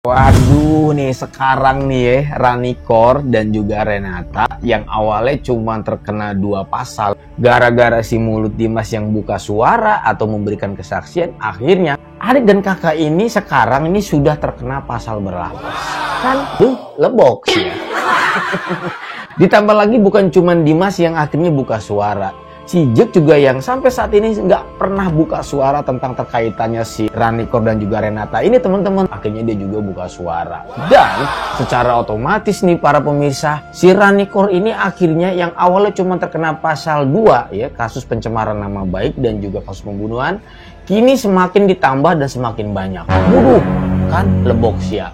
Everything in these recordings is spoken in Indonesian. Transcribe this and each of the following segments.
Waduh nih sekarang nih ya Ranikor dan juga Renata yang awalnya cuma terkena 2 pasal gara-gara si mulut Dimas yang buka suara atau memberikan kesaksian, akhirnya adik dan kakak ini sekarang ini sudah terkena pasal berlapis. Kan lebok sih ya. Ditambah lagi bukan cuma Dimas yang akhirnya buka suara, si Jack juga yang sampai saat ini nggak pernah buka suara tentang terkaitannya si Ranikor dan juga Renata ini teman-teman. Akhirnya dia juga buka suara. Dan secara otomatis nih para pemirsa, si Ranikor ini akhirnya yang awalnya cuma terkena pasal 2 ya, kasus pencemaran nama baik dan juga kasus pembunuhan, kini semakin ditambah dan semakin banyak. Waduh, kan lebok siap.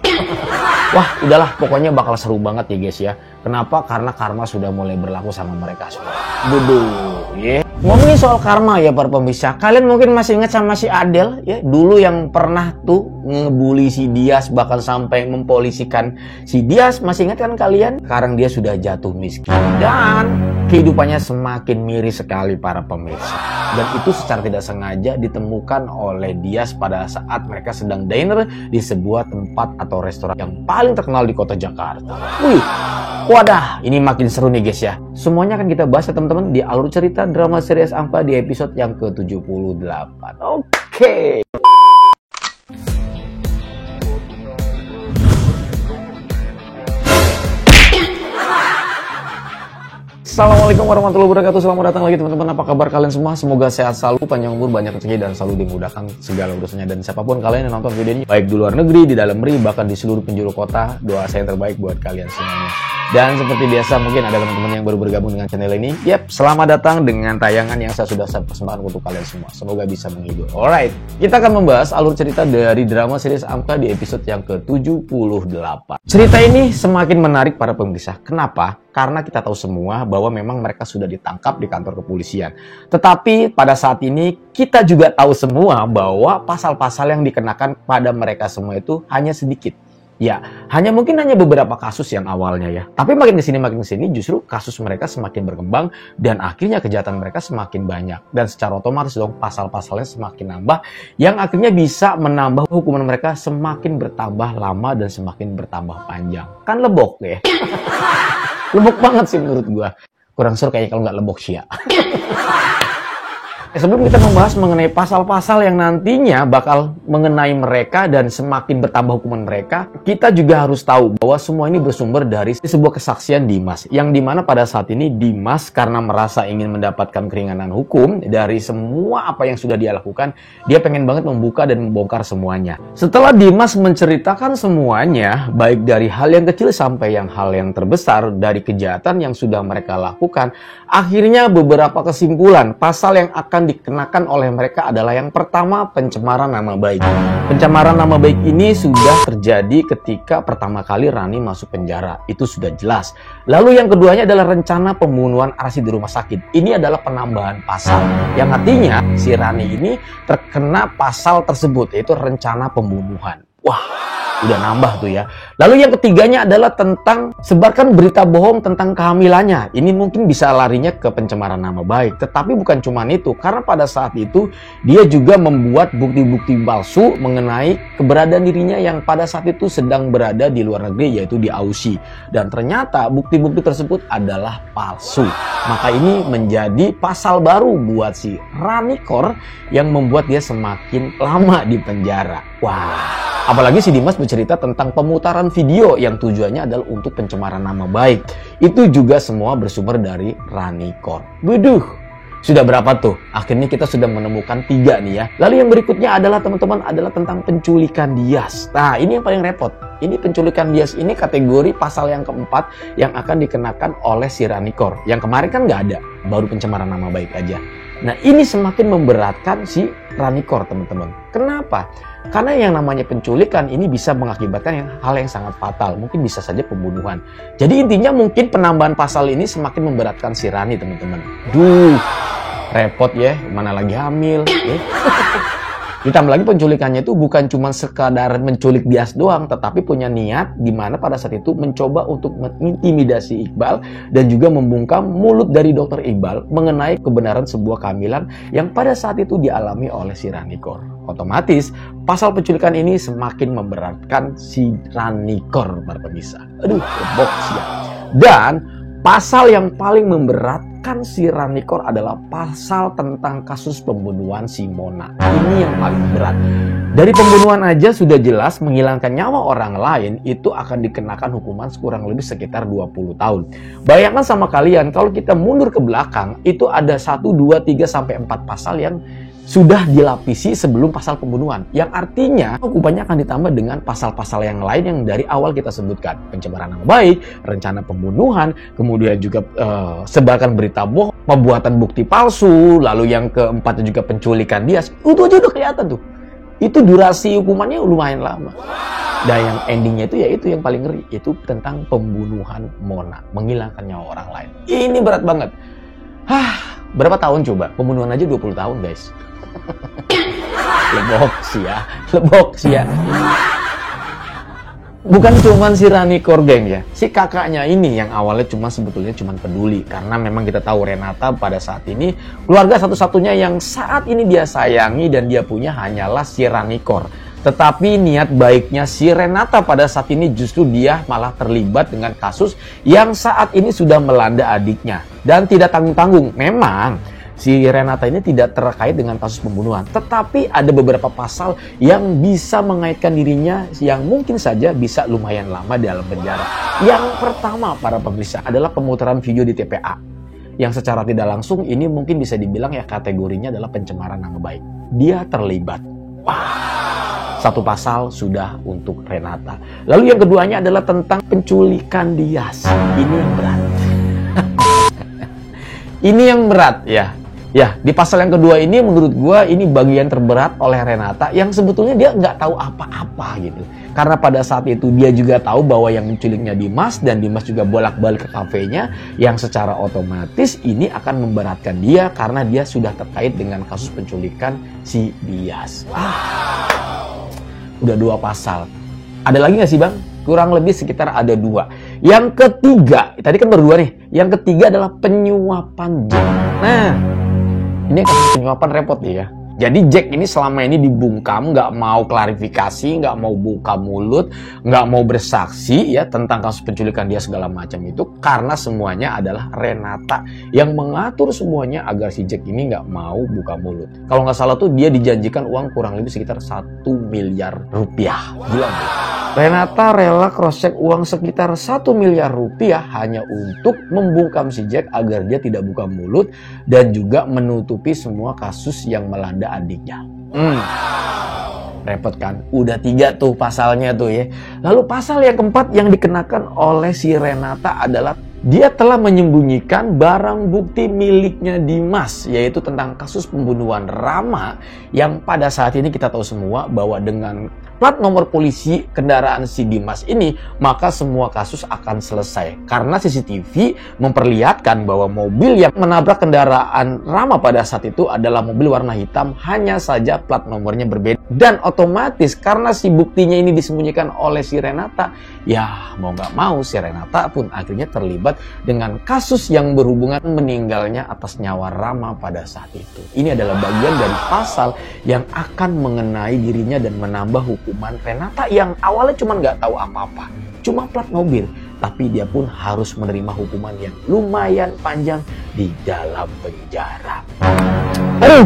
Wah, udahlah, pokoknya bakal seru banget ya guys ya. Kenapa? Karena karma sudah mulai berlaku sama mereka semua. Bodoh, ya. Ngomongin soal karma ya para pemirsa, kalian mungkin masih ingat sama si Adel ya, dulu yang pernah tuh ngebully si Dias, bahkan sampai mempolisikan si Dias. Masih ingat kan kalian? Sekarang dia sudah jatuh miskin dan kehidupannya semakin miris sekali para pemirsa. Dan itu secara tidak sengaja ditemukan oleh Dias pada saat mereka sedang dinner di sebuah tempat atau restoran yang paling terkenal di kota Jakarta. Wih, wadah, ini makin seru nih guys ya. Semuanya akan kita bahas ya teman-teman di alur cerita drama series Ampa di episode yang ke-78. Oke. Assalamualaikum warahmatullahi wabarakatuh. Selamat datang lagi teman-teman. Apa kabar kalian semua? Semoga sehat selalu, panjang umur, banyak rezeki, dan selalu dimudahkan segala urusannya. Dan siapapun kalian yang nonton video ini, baik di luar negeri, di dalam negeri, bahkan di seluruh penjuru kota, doa saya yang terbaik buat kalian semuanya. Dan seperti biasa, mungkin ada teman-teman yang baru bergabung dengan channel ini. Yap, selamat datang dengan tayangan yang saya sudah persembahkan untuk kalian semua. Semoga bisa menghibur. Alright, kita akan membahas alur cerita dari drama series Amka di episode yang ke-78. Cerita ini semakin menarik para pemirsa. Kenapa? Karena kita tahu semua bahwa memang mereka sudah ditangkap di kantor kepolisian. Tetapi pada saat ini kita juga tahu semua bahwa pasal-pasal yang dikenakan pada mereka semua itu hanya sedikit. Ya, mungkin hanya beberapa kasus yang awalnya ya. Tapi makin kesini justru kasus mereka semakin berkembang dan akhirnya kejahatan mereka semakin banyak. Dan secara otomatis dong pasal-pasalnya semakin nambah yang akhirnya bisa menambah hukuman mereka semakin bertambah lama dan semakin bertambah panjang. Kan lebok ya. Lebok banget sih menurut gua. Kurang seru kayaknya kalau nggak lebok sih ya. Sebelum kita membahas mengenai pasal-pasal yang nantinya bakal mengenai mereka dan semakin bertambah hukuman mereka, kita juga harus tahu bahwa semua ini bersumber dari sebuah kesaksian Dimas. Yang dimana pada saat ini Dimas karena merasa ingin mendapatkan keringanan hukum dari semua apa yang sudah dia lakukan, dia pengen banget membuka dan membongkar semuanya. Setelah Dimas menceritakan semuanya, baik dari hal yang kecil sampai hal yang terbesar dari kejahatan yang sudah mereka lakukan, akhirnya beberapa kesimpulan pasal yang akan dikenakan oleh mereka adalah yang pertama, pencemaran nama baik. Pencemaran nama baik ini sudah terjadi ketika pertama kali Rani masuk penjara. Itu sudah jelas. Lalu yang keduanya adalah rencana pembunuhan Arsi di rumah sakit. Ini adalah penambahan pasal. Yang artinya si Rani ini terkena pasal tersebut, yaitu rencana pembunuhan. Wah, udah nambah tuh ya. Lalu yang ketiganya adalah tentang sebarkan berita bohong tentang kehamilannya. Ini mungkin bisa larinya ke pencemaran nama baik. Tetapi bukan cuma itu, karena pada saat itu dia juga membuat bukti-bukti palsu mengenai keberadaan dirinya yang pada saat itu sedang berada di luar negeri, yaitu di Aussie. Dan ternyata bukti-bukti tersebut adalah palsu. Maka ini menjadi pasal baru buat si Ranikor yang membuat dia semakin lama di penjara. Wah. Apalagi si Dimas bercerita tentang pemutaran video yang tujuannya adalah untuk pencemaran nama baik. Itu juga semua bersumber dari Ranikor. Waduh, sudah berapa tuh? Akhirnya kita sudah menemukan 3 nih ya. Lalu yang berikutnya adalah teman-teman adalah tentang penculikan Dias. Nah, ini yang paling repot. Ini penculikan Dias ini kategori pasal yang keempat yang akan dikenakan oleh si Ranikor. Yang kemarin kan nggak ada, baru pencemaran nama baik aja. Nah, ini semakin memberatkan si Ranikor teman-teman. Kenapa? Karena yang namanya penculikan ini bisa mengakibatkan hal yang sangat fatal. Mungkin bisa saja pembunuhan. Jadi intinya mungkin penambahan pasal ini semakin memberatkan si Rani teman-teman. Duh, repot ya. Mana lagi hamil. Ya. Ditambah lagi penculikannya itu bukan cuma sekadar menculik Dias doang. Tetapi punya niat di mana pada saat itu mencoba untuk mengintimidasi Iqbal. Dan juga membungkam mulut dari dokter Iqbal mengenai kebenaran sebuah kehamilan yang pada saat itu dialami oleh si Ranikor. Otomatis, pasal penculikan ini semakin memberatkan si Ranikor, para pemirsa. Aduh, box ya. Dan pasal yang paling memberatkan si Ranikor adalah pasal tentang kasus pembunuhan si Mona. Ini yang paling berat. Dari pembunuhan aja sudah jelas menghilangkan nyawa orang lain itu akan dikenakan hukuman kurang lebih sekitar 20 tahun. Bayangkan sama kalian kalau kita mundur ke belakang itu ada 1, 2, 3, sampai 4 pasal yang sudah dilapisi sebelum pasal pembunuhan. Yang artinya hukumannya akan ditambah dengan pasal-pasal yang lain yang dari awal kita sebutkan. Pencemaran nama baik, rencana pembunuhan, kemudian juga sebarkan berita bohong, pembuatan bukti palsu, lalu yang keempatnya juga penculikan dia. Itu aja udah kelihatan tuh. Itu durasi hukumannya lumayan lama. Dan yang endingnya itu yaitu yang paling ngeri. Itu tentang pembunuhan Mona. Menghilangkan nyawa orang lain. Ini berat banget. Berapa tahun coba? Pembunuhan aja 20 tahun guys. Lebok sih ya. Bukan cuma si Ranikor geng ya, si kakaknya ini yang awalnya sebetulnya cuma peduli karena memang kita tahu Renata pada saat ini keluarga satu-satunya yang saat ini dia sayangi dan dia punya hanyalah si Ranikor. Tetapi niat baiknya si Renata pada saat ini justru dia malah terlibat dengan kasus yang saat ini sudah melanda adiknya. Dan tidak tanggung-tanggung, memang si Renata ini tidak terkait dengan kasus pembunuhan. Tetapi ada beberapa pasal yang bisa mengaitkan dirinya yang mungkin saja bisa lumayan lama di dalam penjara. Yang pertama para pemirsa adalah pemutaran video di TPA. Yang secara tidak langsung ini mungkin bisa dibilang ya kategorinya adalah pencemaran nama baik. Dia terlibat. Satu pasal sudah untuk Renata. Lalu yang keduanya adalah tentang penculikan Dias. Ini yang berat. Ini yang berat ya. Ya, di pasal yang kedua ini menurut gua ini bagian terberat oleh Renata yang sebetulnya dia nggak tahu apa-apa gitu. Karena pada saat itu dia juga tahu bahwa yang menculiknya Dimas dan Dimas juga bolak-balik ke kafenya yang secara otomatis ini akan memberatkan dia karena dia sudah terkait dengan kasus penculikan si Dias. Udah 2 pasal. Ada lagi nggak sih bang? Kurang lebih sekitar ada 2. Yang ketiga, tadi kan baru 2 nih. Yang ketiga adalah penyuapan Jack. Nah, ini kasus penyuapan repot ya. Jadi Jack ini selama ini dibungkam, nggak mau klarifikasi, nggak mau buka mulut, nggak mau bersaksi ya tentang kasus penculikan dia segala macam itu karena semuanya adalah Renata yang mengatur semuanya agar si Jack ini nggak mau buka mulut. Kalau nggak salah tuh dia dijanjikan uang kurang lebih sekitar 1 miliar rupiah. Gila bro. Renata rela cross-check uang sekitar 1 miliar rupiah hanya untuk membungkam si Jack agar dia tidak buka mulut dan juga menutupi semua kasus yang melanda adiknya. Repot kan? Udah 3 tuh pasalnya tuh ya. Lalu pasal yang keempat yang dikenakan oleh si Renata adalah dia telah menyembunyikan barang bukti miliknya Dimas, yaitu tentang kasus pembunuhan Rama yang pada saat ini kita tahu semua bahwa dengan plat nomor polisi kendaraan si Dimas ini, maka semua kasus akan selesai. Karena CCTV memperlihatkan bahwa mobil yang menabrak kendaraan Rama pada saat itu adalah mobil warna hitam, hanya saja plat nomornya berbeda. Dan otomatis karena si buktinya ini disembunyikan oleh si Renata, ya mau nggak mau si Renata pun akhirnya terlibat dengan kasus yang berhubungan meninggalnya atas nyawa Rama pada saat itu. Ini adalah bagian dari pasal yang akan mengenai dirinya dan menambah hukuman Renata yang awalnya cuma nggak tahu apa-apa, cuma plat mobil, tapi dia pun harus menerima hukuman yang lumayan panjang di dalam penjara. Aduh,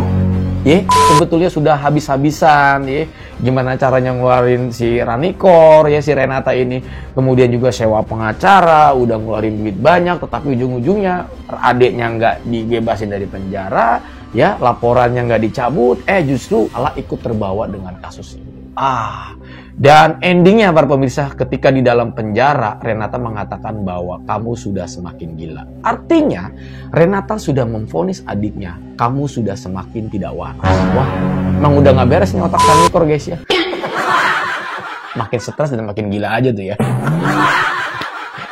sebetulnya sudah habis-habisan ya. Gimana caranya ngeluarin si Ranikor ya, si Renata ini. Kemudian juga sewa pengacara, udah ngeluarin duit banyak, tetapi ujung-ujungnya adiknya nggak dibebasin dari penjara, ya laporannya nggak dicabut, justru malah ikut terbawa dengan kasus ini. Dan endingnya para pemirsa, ketika di dalam penjara, Renata mengatakan bahwa kamu sudah semakin gila. Artinya, Renata sudah memvonis adiknya, kamu sudah semakin tidak waras. Wah, emang udah nggak beres nih otak Ranikor guys ya. Makin stres dan makin gila aja tuh ya.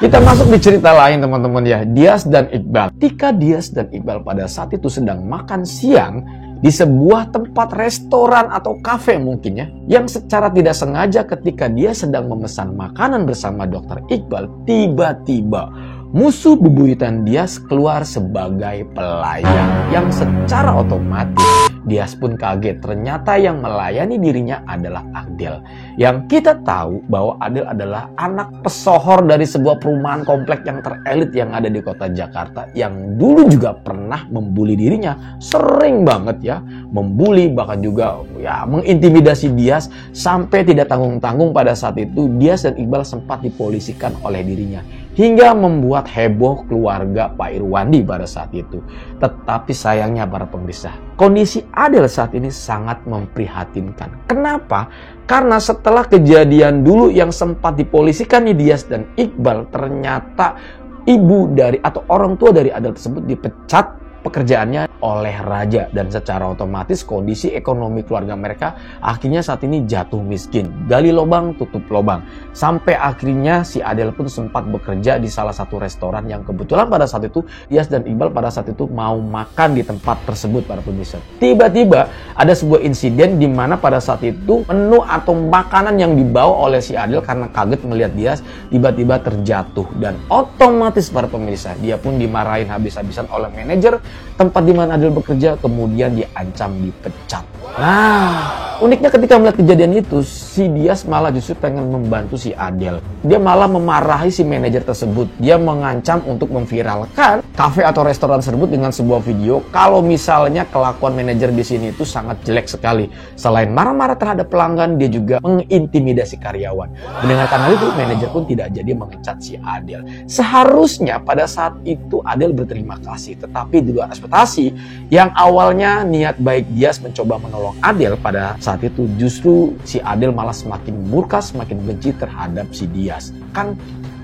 Kita masuk di cerita lain teman-teman ya, Dias dan Iqbal. Ketika Dias dan Iqbal pada saat itu sedang makan siang di sebuah tempat restoran atau kafe mungkin ya, yang secara tidak sengaja ketika dia sedang memesan makanan bersama Dokter Iqbal, tiba-tiba musuh bebuyutan Dias keluar sebagai pelayan yang secara otomatis Dias pun kaget. Ternyata yang melayani dirinya adalah Adel. Yang kita tahu bahwa Adel adalah anak pesohor dari sebuah perumahan komplek yang terelit yang ada di kota Jakarta, yang dulu juga pernah membuli dirinya. Sering banget ya membuli, bahkan juga ya mengintimidasi Dias sampai tidak tanggung-tanggung. Pada saat itu Dias dan Iqbal sempat dipolisikan oleh dirinya, hingga membuat heboh keluarga Pak Irwandi pada saat itu. Tetapi sayangnya para pemirsa, kondisi Adel saat ini sangat memprihatinkan. Kenapa? Karena setelah kejadian dulu yang sempat dipolisikan Dias dan Iqbal, ternyata ibu dari atau orang tua dari Adel tersebut dipecat pekerjaannya oleh raja, dan secara otomatis kondisi ekonomi keluarga mereka akhirnya saat ini jatuh miskin. Gali lubang tutup lubang, sampai akhirnya si Adel pun sempat bekerja di salah satu restoran yang kebetulan pada saat itu Dias dan Iqbal pada saat itu mau makan di tempat tersebut para pemirsa. Tiba-tiba ada sebuah insiden di mana pada saat itu menu atau makanan yang dibawa oleh si Adel karena kaget melihat Dias tiba-tiba terjatuh, dan otomatis para pemirsa dia pun dimarahin habis-habisan oleh manajer tempat di mana Adel bekerja, kemudian diancam dipecat. Nah, uniknya ketika melihat kejadian itu, si Dias malah justru pengen membantu si Adel. Dia malah memarahi si manajer tersebut. Dia mengancam untuk memviralkan kafe atau restoran tersebut dengan sebuah video kalau misalnya kelakuan manajer di sini itu sangat jelek sekali. Selain marah-marah terhadap pelanggan, dia juga mengintimidasi karyawan. Mendengarkan hal itu, manajer pun tidak jadi mengecat si Adel. Seharusnya pada saat itu Adel berterima kasih, tetapi di luar ekspektasi, yang awalnya niat baik Dias mencoba menolong Adel, pada saat itu justru si Adel malah semakin murka, semakin benci terhadap si Dias. Kan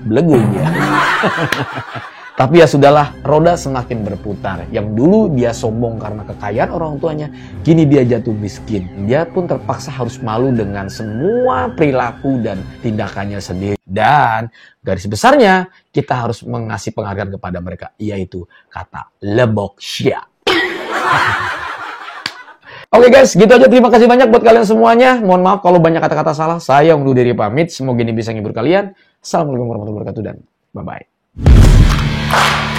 belegu dia. Tapi ya sudahlah, roda semakin berputar. Yang dulu dia sombong karena kekayaan orang tuanya, kini dia jatuh miskin. Dia pun terpaksa harus malu dengan semua perilaku dan tindakannya sendiri. Dan garis besarnya, kita harus mengasih penghargaan kepada mereka, yaitu kata lebok syia. Oke guys, gitu aja. Terima kasih banyak buat kalian semuanya. Mohon maaf kalau banyak kata-kata salah. Saya undur diri pamit. Semoga ini bisa menghibur kalian. Assalamualaikum warahmatullahi wabarakatuh dan bye-bye.